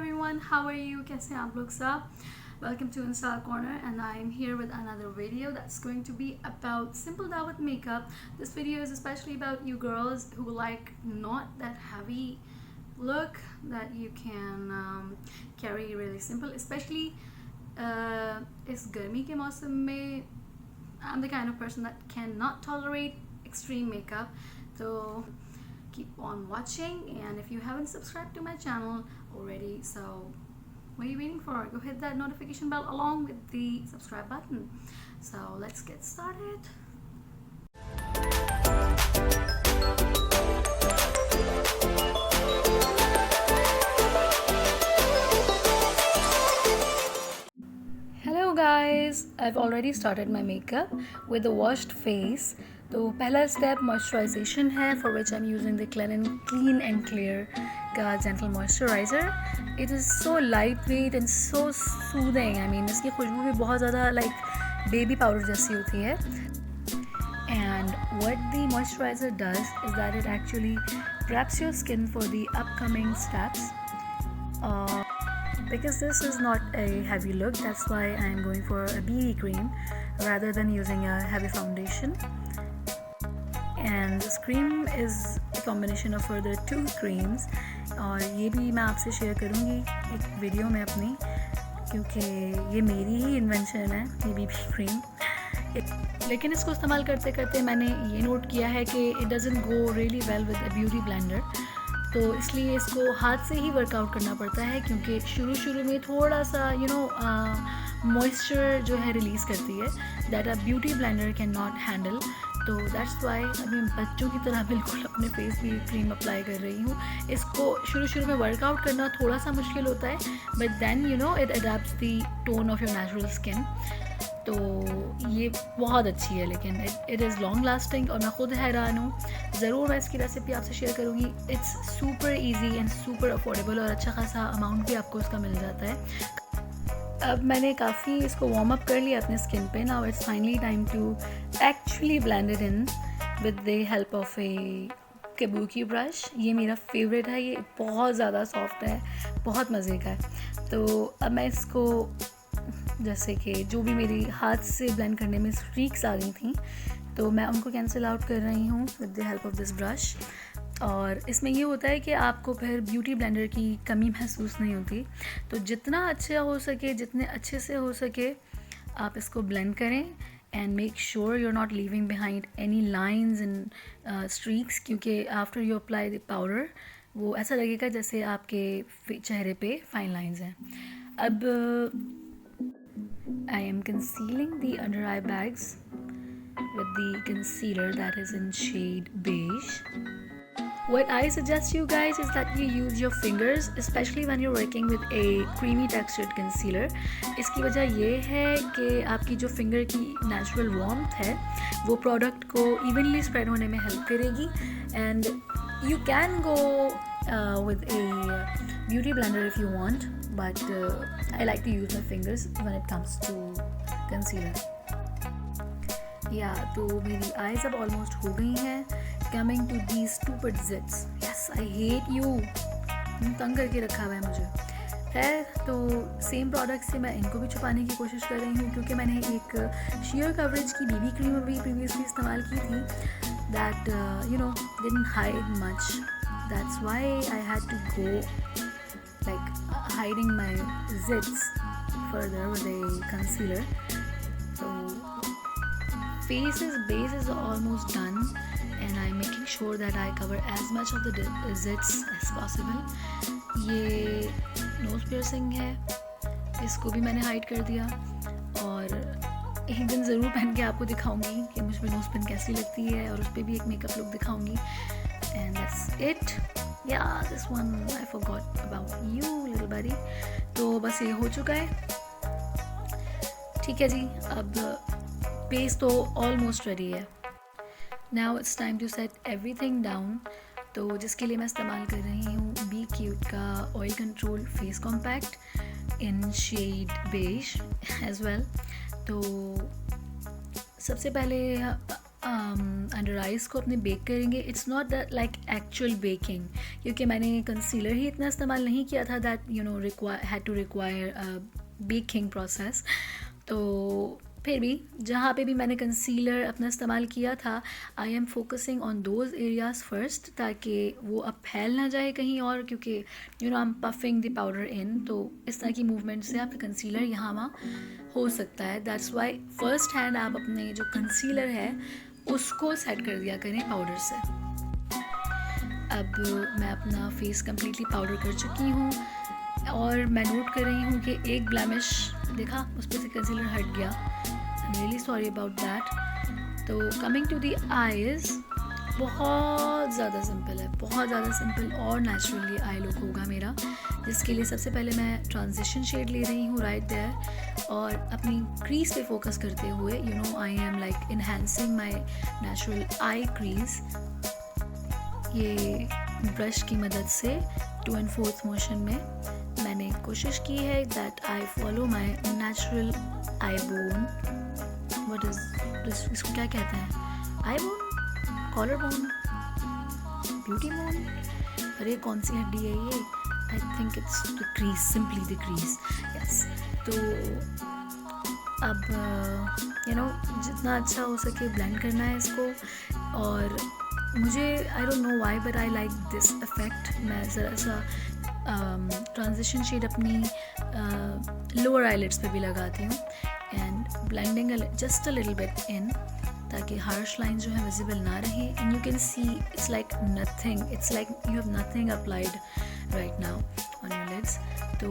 everyone, how are you? कैसे हैं आप लोग सब? Welcome to Insta Corner and I am here with another video that's going to be about simple dawat makeup. This video is especially about you girls who like not that heavy look that you can carry really simple, especially इस गर्मी के मौसम में I'm the kind of person that cannot tolerate extreme makeup. So keep on watching, and if you haven't subscribed to my channel already, so what are you waiting for? Go hit that notification bell along with the subscribe button. So let's get started. Hello guys, I've already started my makeup with a washed face. तो पहला step moisturisation है, for which I am using the clean and clear का gentle moisturiser. It is so light weight and so soothing. I mean इसकी खुशबू भी बहुत ज़्यादा like baby powder जैसी होती है. And what the moisturizer does is that it actually preps your skin for the upcoming steps. Because this is not a heavy look, that's why I am going for a BB cream rather than using a heavy foundation. And this cream is a combination of further 2 creams. और ये भी मैं आपसे share करूँगी एक video में अपनी, क्योंकि ये मेरी ही इन्वेंशन है ये BB क्रीम. लेकिन इसको इस्तेमाल करते करते मैंने ये नोट किया है कि it doesn't go really well with a beauty blender. तो इसलिए इसको हाथ से ही वर्कआउट करना पड़ता है, क्योंकि शुरू में थोड़ा सा मॉइस्चर जो है रिलीज़ करती है that a beauty blender can not handle. तो दैट्स वाई अभी बच्चों की तरह बिल्कुल अपने फेस भी क्रीम अप्लाई कर रही हूँ. इसको शुरू में वर्कआउट करना थोड़ा सा मुश्किल होता है, but then it adapts the tone of your natural skin. तो ये बहुत अच्छी है, लेकिन इट इज़ लॉन्ग लास्टिंग और मैं ख़ुद हैरान हूँ. ज़रूर मैं इसकी रेसिपी आपसे शेयर करूँगी. It's super easy and super affordable और अच्छा खासा अमाउंट भी आपको इसका मिल जाता है. अब मैंने काफ़ी इसको वार्म अप कर लिया अपने स्किन पे. Now it's finally time to actually blend it in with the help of a kabuki brush. ये मेरा फेवरेट है, ये बहुत ज़्यादा सॉफ्ट है, बहुत मज़े का है. तो अब मैं इसको जैसे कि जो भी मेरी हाथ से ब्लेंड करने में स्ट्रीक्स आ गई थी, तो मैं उनको कैंसिल आउट कर रही हूँ with the help of this brush. और इसमें ये होता है कि आपको फिर ब्यूटी ब्लेंडर की कमी महसूस नहीं होती. तो जितना अच्छा हो सके, जितने अच्छे से हो सके आप इसको ब्लेंड करें and make sure you are not leaving behind any lines and streaks, क्योंकि after you apply the powder वो ऐसा लगेगा जैसे आपके चेहरे पे फाइन लाइंस हैं. अब I am concealing the under I bags with the concealer that is in shade beige. What I suggest you guys is that you use your fingers, especially when you're working with a creamy textured concealer. इसकी वजह ये है कि आपकी जो finger की natural warmth है वो प्रोडक्ट को इवनली स्प्रेड होने में हेल्प करेगी. And you can go with a beauty blender if you want, but I like to use my fingers when it comes to concealer. तो मेरी आइज़ अब ऑलमोस्ट हो गई हैं. Coming to the stupid zits. Yes, I hate you. तंग करके रखा हुआ है मुझे. खैर, तो सेम प्रोडक्ट से मैं इनको भी छुपाने की कोशिश कर रही हूँ, क्योंकि मैंने एक शेयर कवरेज की BB क्रीम अभी प्रीवियसली इस्तेमाल की थी that didn't hide much. That's why I had to go like hiding my zits further with a concealer. Face's base is almost done and I'm making sure that I cover as much of the zits as possible. ये nose piercing है, इसको भी मैंने hide कर दिया और एक दिन ज़रूर पहन के आपको दिखाऊंगी कि मुझ पर नोज पिन कैसी लगती है और उस पर भी एक मेकअप लुक दिखाऊंगी. And that's it. Yeah, this one I forgot about you little buddy. तो बस ये हो चुका है. ठीक है जी, अब बेस तो ऑलमोस्ट रेडी है. Now it's time to set everything down. तो जिसके लिए मैं इस्तेमाल कर रही हूँ बी क्यूट का oil control face compact in shade beige as well. तो सबसे पहले अंडर आइज़ को अपने बेक करेंगे. It's not that like actual baking, क्योंकि मैंने कंसीलर ही इतना इस्तेमाल नहीं किया था that had to require baking process. तो फिर भी जहाँ पे भी मैंने कंसीलर अपना इस्तेमाल किया था, I am focusing on those areas first, ताकि वो अब फैल ना जाए कहीं और, क्योंकि I am puffing the powder in. तो इस तरह की मूवमेंट से आपका कंसीलर यहाँ वहाँ हो सकता है. दैट्स वाई फर्स्ट हैंड आप अपने जो कंसीलर है उसको सेट कर दिया करें पाउडर से. अब मैं अपना फेस कम्प्लीटली पाउडर कर चुकी हूँ और मैं नोट कर रही हूँ कि एक ब्लैमिश देखा उस पर से कंसीलर हट गया. I am really sorry about that. तो कमिंग टू दी आईज़, बहुत ज़्यादा सिंपल है, बहुत ज़्यादा सिंपल और नेचुरली आई लुक होगा मेरा, जिसके लिए सबसे पहले मैं ट्रांजिशन शेड ले रही हूँ राइट देयर, और अपनी क्रीज पे फोकस करते हुए I am like enhancing my natural I crease. ये ब्रश की मदद से 2 and 4th मोशन में मैंने कोशिश की है that I follow my natural eye bone. What is this, इसको क्या कहते हैं? Eye bone, collar bone, beauty bone, अरे कौन सी हड्डी है ये? I think it's the crease, simply the crease. Yes. तो अब जितना अच्छा हो सके ब्लेंड करना है इसको. और मुझे I don't know why but I like this effect. मैं ज़रा सा ट्रांजिशन शेड अपनी लोअर आईलिड्स पे भी लगाती हूँ and blending just a little bit in, ताकि हार्श लाइन जो है विजिबल ना रहे. And you can see it's like nothing, it's like you have nothing applied right now on your lids. तो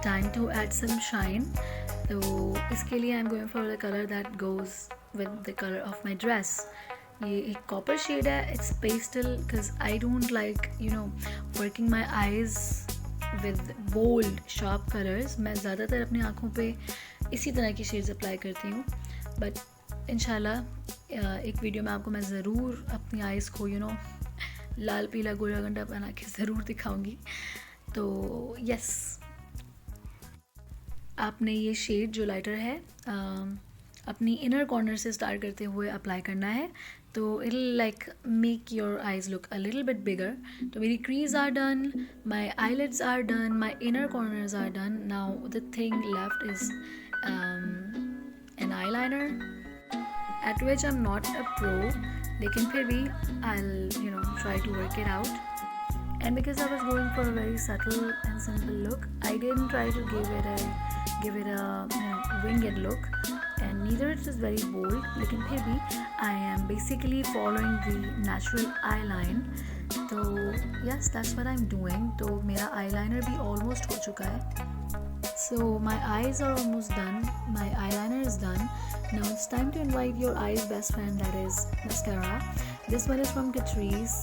time to add some shine. तो इसके लिए I am going for the colour that goes with the colour of my dress. ये एक copper shade है. It's pastel because I don't like working my eyes with bold sharp colours. मैं ज़्यादातर अपनी आँखों पे इसी तरह की शेड्स अप्लाई करती हूँ. बट इंशाल्लाह एक वीडियो में आपको मैं ज़रूर अपनी आइज़ को लाल पीला गोरा गंडा बना के ज़रूर दिखाऊंगी. तो यस, आपने ये शेड जो लाइटर है अपनी इनर कॉर्नर से स्टार्ट करते हुए अप्लाई करना है. तो it like make your eyes look a little bit bigger. तो मेरी crease are done, my eyelids are done, my inner corners are done. Now the thing left is an eyeliner at which I'm not a pro, लेकिन फिर भी I'll try to work it out. And because I was going for a very subtle and simple look, I didn't try to give it a winged look, and neither it is very bold, लेकिन फिर भी I am basically following the natural eye line. तो yes, that's what I'm doing. तो मेरा eyeliner भी almost हो चुका है. So my eyes are almost done, my eyeliner is done. Now it's time to invite your eye's best friend, that is mascara. This one is from Catrice.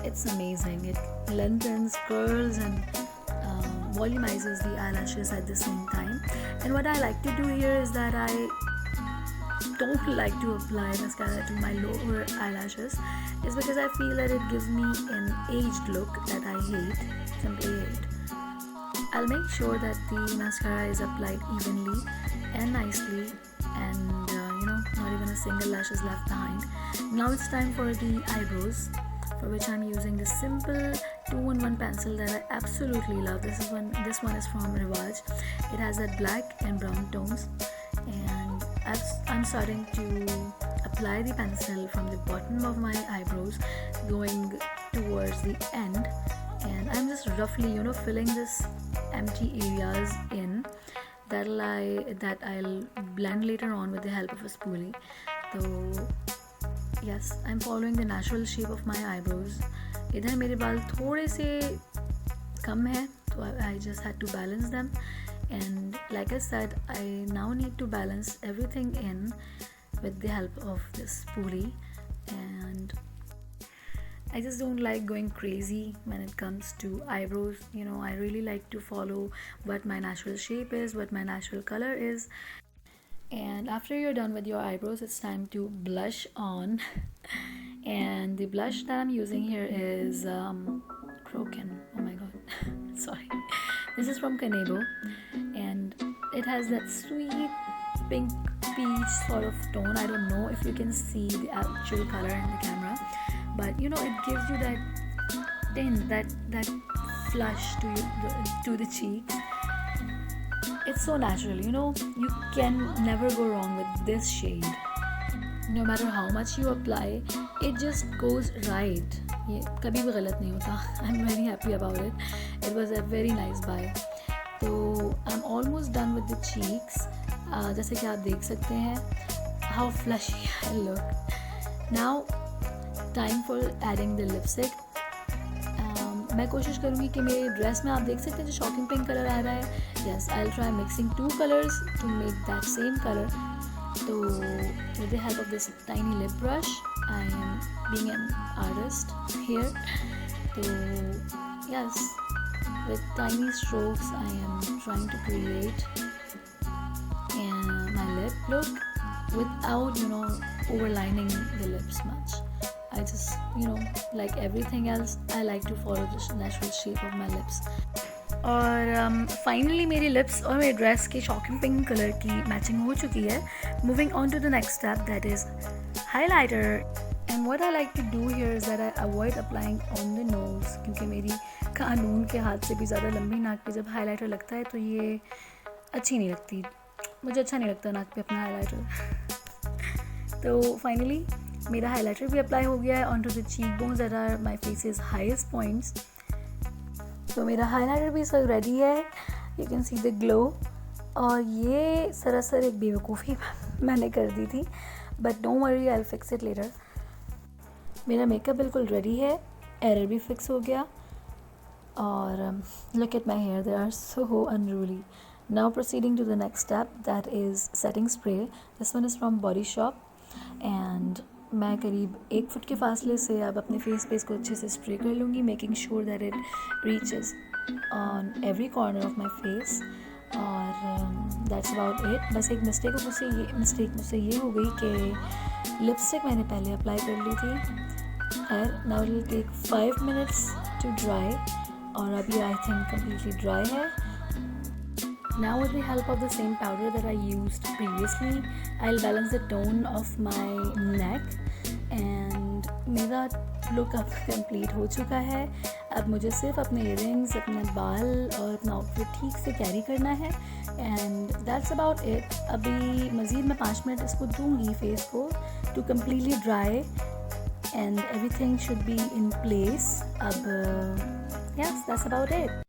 It's amazing. It lengthens, curls and volumizes the eyelashes at the same time. And what I like to do here is that I don't like to apply mascara to my lower eyelashes. It's because I feel that it gives me an aged look that I hate, simply hate. I'll make sure that the mascara is applied evenly and nicely, and not even a single lash is left behind. Now it's time for the eyebrows, for which I'm using this simple 2-in-1 pencil that I absolutely love. This one is from Rivaj. It has that black and brown tones, and I'm starting to apply the pencil from the bottom of my eyebrows going towards the end, and I'm just roughly filling this empty areas in that I'll blend later on with the help of a spoolie. So yes, I'm following the natural shape of my eyebrows. इधर मेरे बाल थोड़े से कम है, तो I just had to balance them, and like I said, I now need to balance everything in with the help of this spoolie. And I just don't like going crazy when it comes to eyebrows. I really like to follow what my natural shape is, what my natural color is. And after you're done with your eyebrows, it's time to blush on. And the blush that I'm using here is Crokin. Oh my god. Sorry. This is from Kanebo, and it has that sweet pink peach sort of tone. I don't know if you can see the actual color in the camera, but you know, it gives you that tint, that flush to the cheeks. It's so natural, you know. You can never go wrong with this shade. No matter how much you apply, it just goes right. ये कभी भी गलत नहीं होता. I'm very happy about it. It was a very nice buy. तो I'm almost done with the cheeks. जैसे कि आप देख सकते हैं how flushy I look. Now time for adding the lipstick. मैं कोशिश करूँगी कि मेरे ड्रेस में आप देख सकते हैं जो शॉकिंग पिंक कलर आ रहा है. Yes, I'll try mixing 2 colors to make that same color. So with the help of this tiny lip brush, I am being an artist here. So yes, with tiny strokes I am trying to create my lip look without, you know, overlining the lips much. I just, you know, like everything else, I like to follow the natural shape of my lips. और finally मेरी lips और मेरे dress के shocking pink colour की matching हो चुकी है. Moving on to the next step, that is highlighter. And what I like to do here is that I avoid applying on the nose, क्योंकि मेरी कानून के हाथ से भी ज़्यादा लंबी नाक पे जब हाइलाइटर लगता है तो ये अच्छी नहीं लगती. मुझे अच्छा नहीं लगता नाक पे अपना हाइलाइटर. तो फाइनली मेरा हाइलाइटर भी अप्लाई हो गया है on to the cheek bones that are my face's highest points. तो मेरा हाइलाइटर भी सब रेडी है. You can see the glow. और ये सरासर एक बेवकूफ़ी मैंने कर दी थी, but don't worry, I will fix it later. मेरा मेकअप बिल्कुल रेडी है, एरर भी फिक्स हो गया. और look at my hair, they are so unruly. Now proceeding to the next step, that is setting spray. This one is from body shop. And मैं करीब 1 foot के फासले से अब अपने फेस पे इसको अच्छे से स्प्रे कर लूँगी, making sure that it reaches on every corner of my face. और दैट्स अबाउट इट. बस एक मिस्टेक मुझसे ये हो गई कि लिपस्टिक मैंने पहले अप्लाई कर ली थी. खैर, now it will take 5 minutes to dry. और अभी आई थिंक कम्प्लीटली ड्राई है. Now with the help of the same powder that I used previously, I'll balance the tone of my neck. And मेरा look अब complete हो चुका है. अब मुझे सिर्फ अपने इयररिंग्स, अपने बाल और अपना आउटफिट ठीक से कैरी करना है. And that's about it. अभी मज़ीद मैं 5 मिनट इसको दूँगी फेस को to completely dry and everything should be in place. अब यस, दैट्स अबाउट इट.